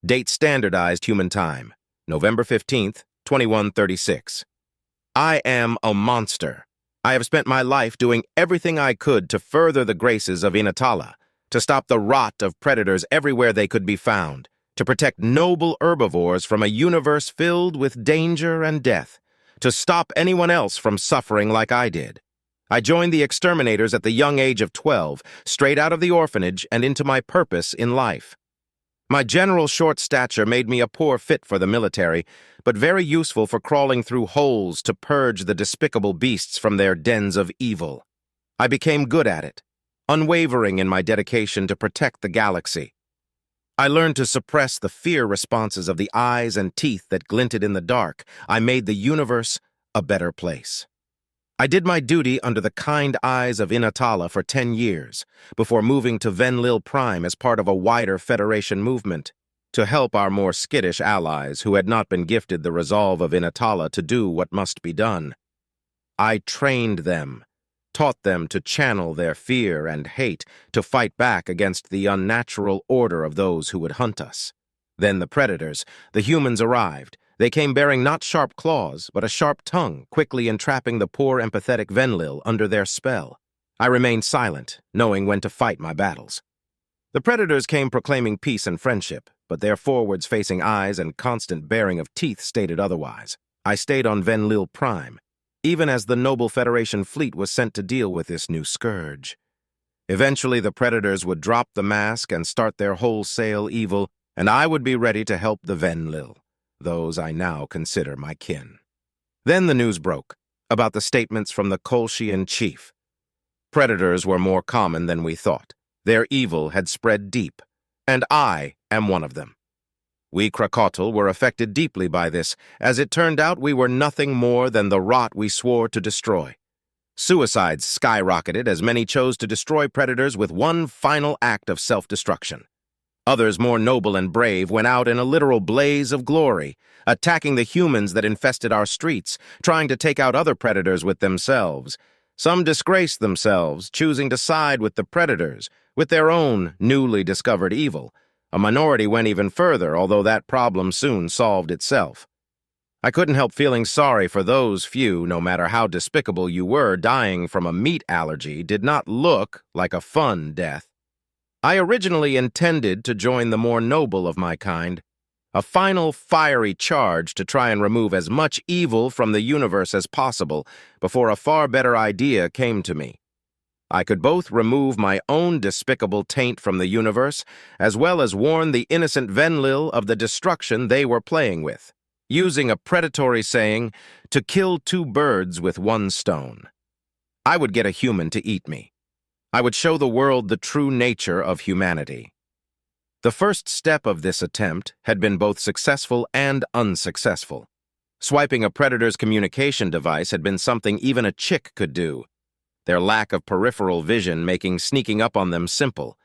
Date standardized human time, November 15th, 2136. I am a monster. I have spent my life doing everything I could to further the graces of Inatala, to stop the rot of predators everywhere they could be found, to protect noble herbivores from a universe filled with danger and death, to stop anyone else from suffering like I did. I joined the exterminators at the young age of 12, straight out of the orphanage and into my purpose in life. My general short stature made me a poor fit for the military, but very useful for crawling through holes to purge the despicable beasts from their dens of evil. I became good at it, unwavering in my dedication to protect the galaxy. I learned to suppress the fear responses of the eyes and teeth that glinted in the dark. I made the universe a better place. I did my duty under the kind eyes of Inatala for 10 years, before moving to Venlil Prime as part of a wider Federation movement, to help our more skittish allies who had not been gifted the resolve of Inatala to do what must be done. I trained them, taught them to channel their fear and hate, to fight back against the unnatural order of those who would hunt us. Then the predators, the humans, arrived. They came bearing not sharp claws, but a sharp tongue, quickly entrapping the poor empathetic Venlil under their spell. I remained silent, knowing when to fight my battles. The predators came proclaiming peace and friendship, but their forwards-facing eyes and constant baring of teeth stated otherwise. I stayed on Venlil Prime, even as the noble Federation fleet was sent to deal with this new scourge. Eventually, the predators would drop the mask and start their wholesale evil, and I would be ready to help the Venlil, those I now consider my kin. Then the news broke about the statements from the Kolshian chief. Predators were more common than we thought. Their evil had spread deep, and I am one of them. We Krakotl were affected deeply by this. As it turned out, we were nothing more than the rot we swore to destroy. Suicides skyrocketed as many chose to destroy predators with one final act of self-destruction. Others, more noble and brave, went out in a literal blaze of glory, attacking the humans that infested our streets, trying to take out other predators with themselves. Some disgraced themselves, choosing to side with the predators, with their own newly discovered evil. A minority went even further, although that problem soon solved itself. I couldn't help feeling sorry for those few, no matter how despicable you were, dying from a meat allergy did not look like a fun death. I originally intended to join the more noble of my kind, a final fiery charge to try and remove as much evil from the universe as possible, before a far better idea came to me. I could both remove my own despicable taint from the universe, as well as warn the innocent Venlil of the destruction they were playing with, using a predatory saying, to kill two birds with one stone. I would get a human to eat me. I would show the world the true nature of humanity. The first step of this attempt had been both successful and unsuccessful. Swiping a predator's communication device had been something even a chick could do, their lack of peripheral vision making sneaking up on them simple.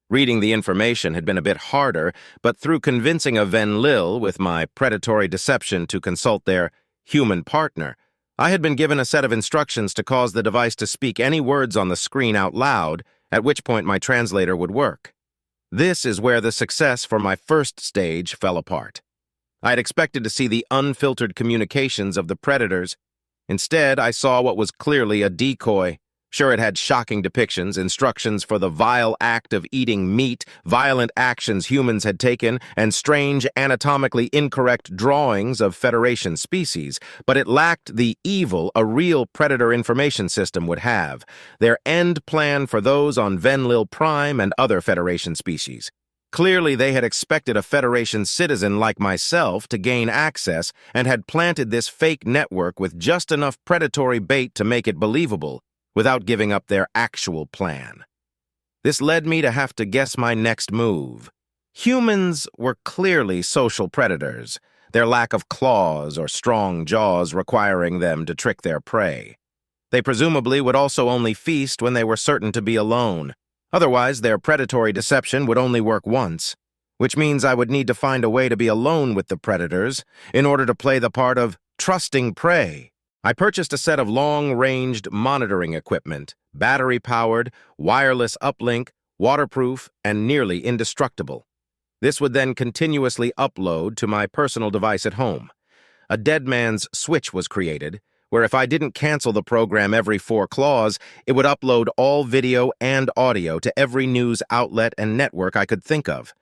Reading the information had been a bit harder, but through convincing a Venlil with my predatory deception to consult their human partner, I had been given a set of instructions to cause the device to speak any words on the screen out loud, at which point my translator would work. This is where the success for my first stage fell apart. I had expected to see the unfiltered communications of the predators. Instead, I saw what was clearly a decoy. Sure, it had shocking depictions, instructions for the vile act of eating meat, violent actions humans had taken, and strange, anatomically incorrect drawings of Federation species, but it lacked the evil a real predator information system would have, their end plan for those on Venlil Prime and other Federation species. Clearly, they had expected a Federation citizen like myself to gain access and had planted this fake network with just enough predatory bait to make it believable, without giving up their actual plan. This led me to have to guess my next move. Humans were clearly social predators, their lack of claws or strong jaws requiring them to trick their prey. They presumably would also only feast when they were certain to be alone. Otherwise, their predatory deception would only work once, which means I would need to find a way to be alone with the predators in order to play the part of trusting prey. I purchased a set of long-ranged monitoring equipment, battery-powered, wireless uplink, waterproof, and nearly indestructible. This would then continuously upload to my personal device at home. A dead man's switch was created, where if I didn't cancel the program every 4 claws, it would upload all video and audio to every news outlet and network I could think of.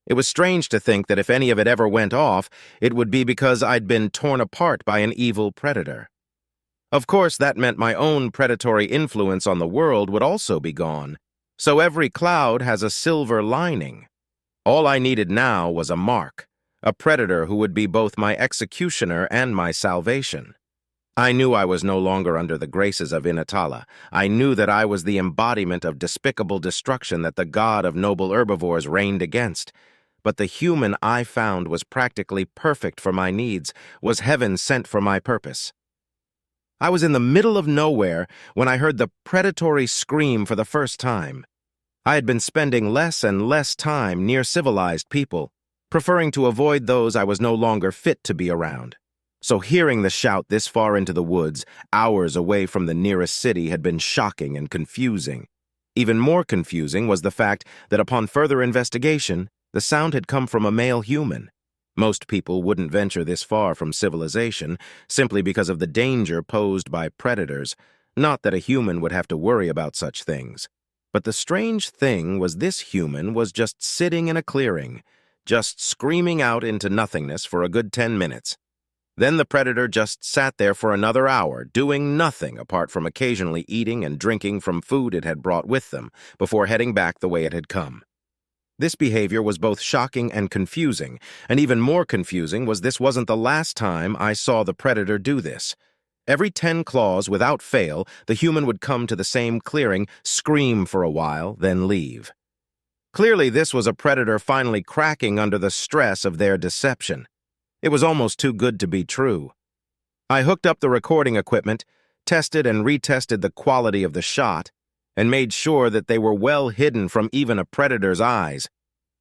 It was strange to think that if any of it ever went off, it would be because I'd been torn apart by an evil predator. Of course, that meant my own predatory influence on the world would also be gone. So every cloud has a silver lining. All I needed now was a mark, a predator who would be both my executioner and my salvation. I knew I was no longer under the graces of Inatala. I knew that I was the embodiment of despicable destruction that the god of noble herbivores reigned against. But the human I found was practically perfect for my needs, was heaven sent for my purpose. I was in the middle of nowhere when I heard the predatory scream for the first time. I had been spending less and less time near civilized people, preferring to avoid those I was no longer fit to be around. So hearing the shout this far into the woods, hours away from the nearest city, had been shocking and confusing. Even more confusing was the fact that upon further investigation, the sound had come from a male human. Most people wouldn't venture this far from civilization simply because of the danger posed by predators, not that a human would have to worry about such things. But the strange thing was this human was just sitting in a clearing, just screaming out into nothingness for a good 10 minutes. Then the predator just sat there for another hour, doing nothing apart from occasionally eating and drinking from food it had brought with them, before heading back the way it had come. This behavior was both shocking and confusing, and even more confusing was this wasn't the last time I saw the predator do this. Every 10 claws, without fail, the human would come to the same clearing, scream for a while, then leave. Clearly, this was a predator finally cracking under the stress of their deception. It was almost too good to be true. I hooked up the recording equipment, tested and retested the quality of the shot, and made sure that they were well hidden from even a predator's eyes.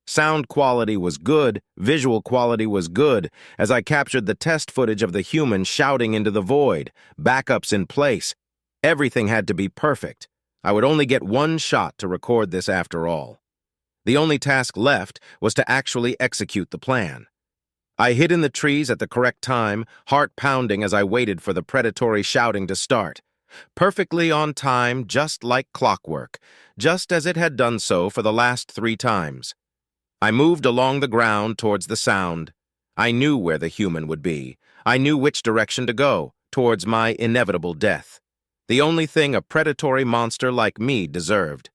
Sound quality was good, visual quality was good, as I captured the test footage of the human shouting into the void, backups in place. Everything had to be perfect. I would only get one shot to record this after all. The only task left was to actually execute the plan. I hid in the trees at the correct time, heart pounding as I waited for the predatory shouting to start. Perfectly on time, just like clockwork, just as it had done so for the last 3 times. I moved along the ground towards the sound. I knew where the human would be. I knew which direction to go, towards my inevitable death. The only thing a predatory monster like me deserved.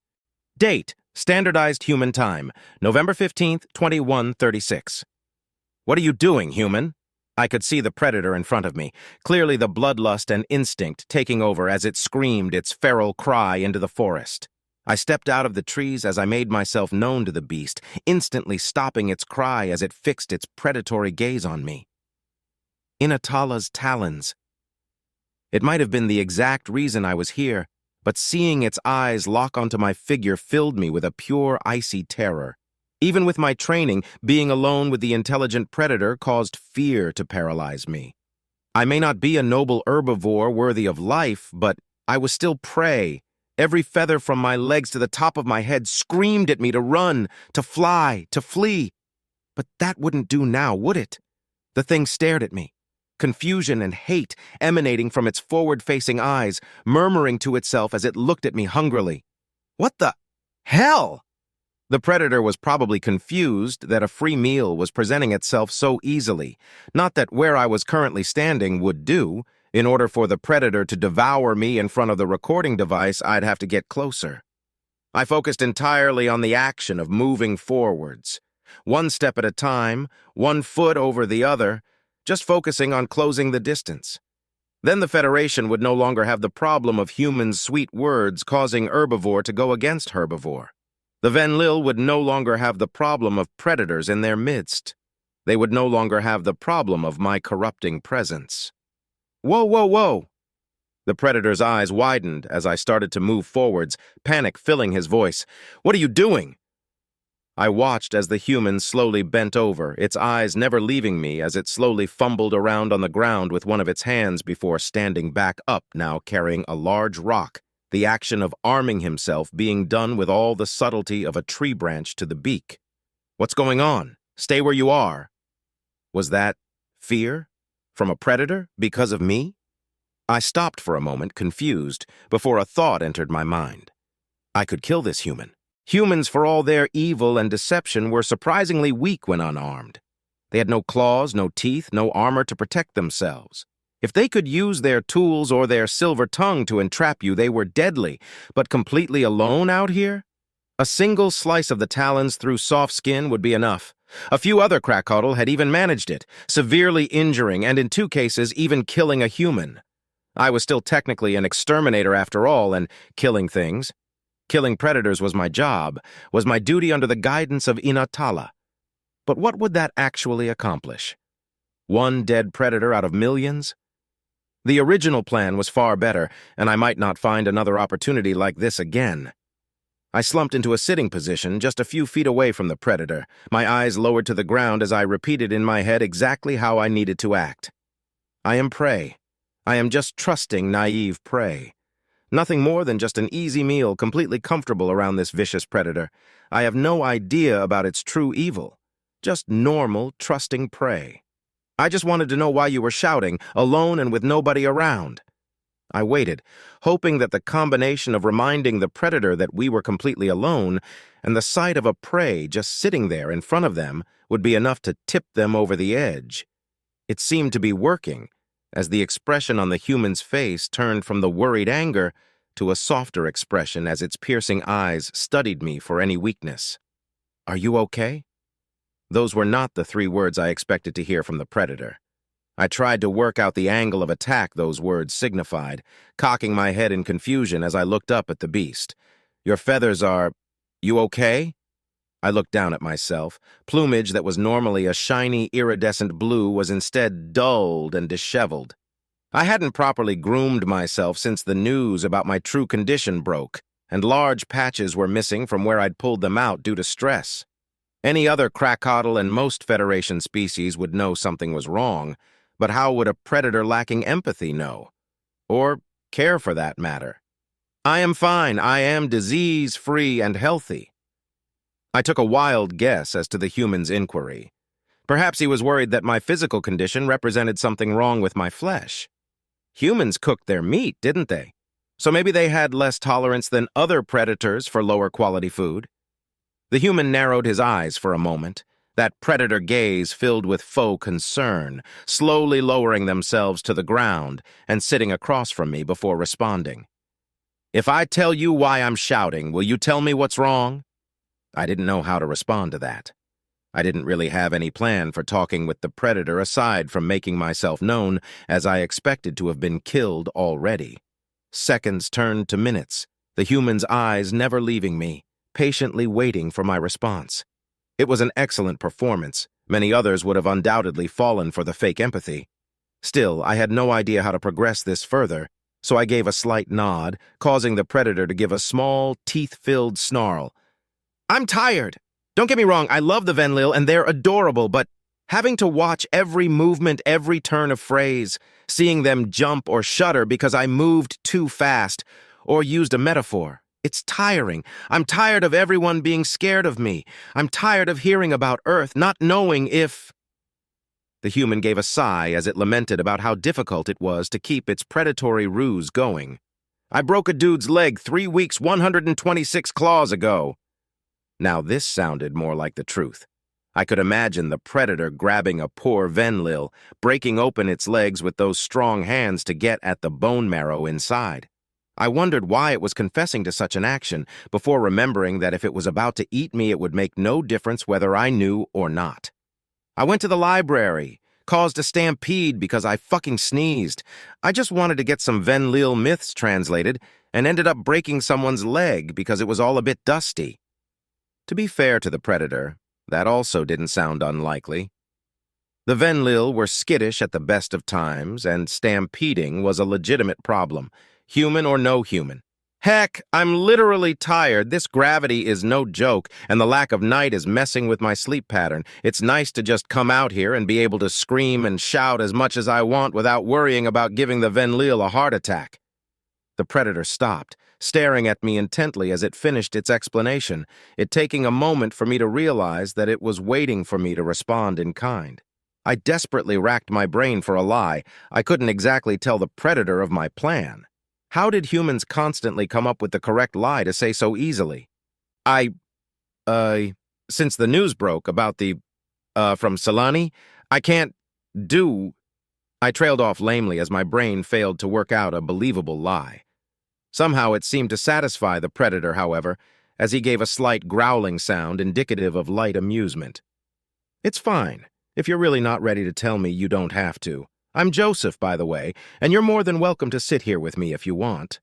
Date: Standardized Human Time, November 15th, 2136. What are you doing, human? I could see the predator in front of me, clearly the bloodlust and instinct taking over as it screamed its feral cry into the forest. I stepped out of the trees as I made myself known to the beast, instantly stopping its cry as it fixed its predatory gaze on me. Inatala's talons. It might have been the exact reason I was here, but seeing its eyes lock onto my figure filled me with a pure, icy terror. Even with my training, being alone with the intelligent predator caused fear to paralyze me. I may not be a noble herbivore worthy of life, but I was still prey. Every feather from my legs to the top of my head screamed at me to run, to fly, to flee. But that wouldn't do now, would it? The thing stared at me, confusion and hate emanating from its forward-facing eyes, murmuring to itself as it looked at me hungrily. What the hell? The predator was probably confused that a free meal was presenting itself so easily, not that where I was currently standing would do. In order for the predator to devour me in front of the recording device, I'd have to get closer. I focused entirely on the action of moving forwards, one step at a time, one foot over the other, just focusing on closing the distance. Then the Federation would no longer have the problem of humans' sweet words causing herbivore to go against herbivore. The Venlil would no longer have the problem of predators in their midst. They would no longer have the problem of my corrupting presence. Whoa, whoa, whoa! The predator's eyes widened as I started to move forwards, panic filling his voice. What are you doing? I watched as the human slowly bent over, its eyes never leaving me as it slowly fumbled around on the ground with one of its hands before standing back up, now carrying a large rock, the action of arming himself being done with all the subtlety of a tree branch to the beak. What's going on? Stay where you are. Was that fear? From a predator? Because of me? I stopped for a moment, confused, before a thought entered my mind. I could kill this human. Humans, for all their evil and deception, were surprisingly weak when unarmed. They had no claws, no teeth, no armor to protect themselves. If they could use their tools or their silver tongue to entrap you, they were deadly, but completely alone out here? A single slice of the talons through soft skin would be enough. A few other crackhoddle had even managed it, severely injuring and in 2 cases even killing a human. I was still technically an exterminator after all, and killing things. Killing predators was my job, was my duty under the guidance of Inatala. But what would that actually accomplish? One dead predator out of millions? The original plan was far better, and I might not find another opportunity like this again. I slumped into a sitting position just a few feet away from the predator, my eyes lowered to the ground as I repeated in my head exactly how I needed to act. I am prey. I am just trusting, naive prey. Nothing more than just an easy meal, completely comfortable around this vicious predator. I have no idea about its true evil. Just normal, trusting prey. I just wanted to know why you were shouting, alone and with nobody around. I waited, hoping that the combination of reminding the predator that we were completely alone and the sight of a prey just sitting there in front of them would be enough to tip them over the edge. It seemed to be working, as the expression on the human's face turned from the worried anger to a softer expression as its piercing eyes studied me for any weakness. "Are you okay?" Those were not the 3 words I expected to hear from the predator. I tried to work out the angle of attack those words signified, cocking my head in confusion as I looked up at the beast. "Your feathers are... You okay?" I looked down at myself. Plumage that was normally a shiny, iridescent blue was instead dulled and disheveled. I hadn't properly groomed myself since the news about my true condition broke, and large patches were missing from where I'd pulled them out due to stress. Any other crackhoddle and most Federation species would know something was wrong, but how would a predator lacking empathy know? Or care for that matter? I am fine. I am disease-free and healthy. I took a wild guess as to the human's inquiry. Perhaps he was worried that my physical condition represented something wrong with my flesh. Humans cooked their meat, didn't they? So maybe they had less tolerance than other predators for lower quality food. The human narrowed his eyes for a moment, that predator gaze filled with faux concern, slowly lowering themselves to the ground and sitting across from me before responding. "If I tell you why I'm shouting, will you tell me what's wrong?" I didn't know how to respond to that. I didn't really have any plan for talking with the predator aside from making myself known, as I expected to have been killed already. Seconds turned to minutes, the human's eyes never leaving me, patiently waiting for my response. It was an excellent performance. Many others would have undoubtedly fallen for the fake empathy. Still, I had no idea how to progress this further, so I gave a slight nod, causing the predator to give a small, teeth-filled snarl. "I'm tired. Don't get me wrong, I love the Venlil and they're adorable, but having to watch every movement, every turn of phrase, seeing them jump or shudder because I moved too fast, or used a metaphor, it's tiring. I'm tired of everyone being scared of me. I'm tired of hearing about Earth, not knowing if..." The human gave a sigh as it lamented about how difficult it was to keep its predatory ruse going. "I broke a dude's leg 3 weeks, 126 claws ago." Now this sounded more like the truth. I could imagine the predator grabbing a poor Venlil, breaking open its legs with those strong hands to get at the bone marrow inside. I wondered why it was confessing to such an action, before remembering that if it was about to eat me, it would make no difference whether I knew or not. I went to the library, caused a stampede because I fucking sneezed. I just wanted to get some Venlil myths translated, and ended up breaking someone's leg because it was all a bit dusty. To be fair to the predator, that also didn't sound unlikely. The Venlil were skittish at the best of times, and stampeding was a legitimate problem, human or no human. Heck, I'm literally tired. This gravity is no joke, and the lack of night is messing with my sleep pattern. It's nice to just come out here and be able to scream and shout as much as I want without worrying about giving the Venlil a heart attack. The predator stopped, staring at me intently as it finished its explanation, it taking a moment for me to realize that it was waiting for me to respond in kind. I desperately racked my brain for a lie. I couldn't exactly tell the predator of my plan. How did humans constantly come up with the correct lie to say so easily? Since the news broke about from Solani, I can't do... I trailed off lamely as my brain failed to work out a believable lie. Somehow it seemed to satisfy the predator, however, as he gave a slight growling sound indicative of light amusement. It's fine. If you're really not ready to tell me, you don't have to. I'm Joseph, by the way, and you're more than welcome to sit here with me if you want.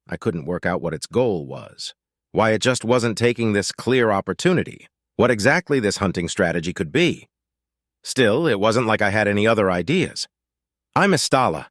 I couldn't work out what its goal was. Why it just wasn't taking this clear opportunity. What exactly this hunting strategy could be. Still, it wasn't like I had any other ideas. I'm Istala,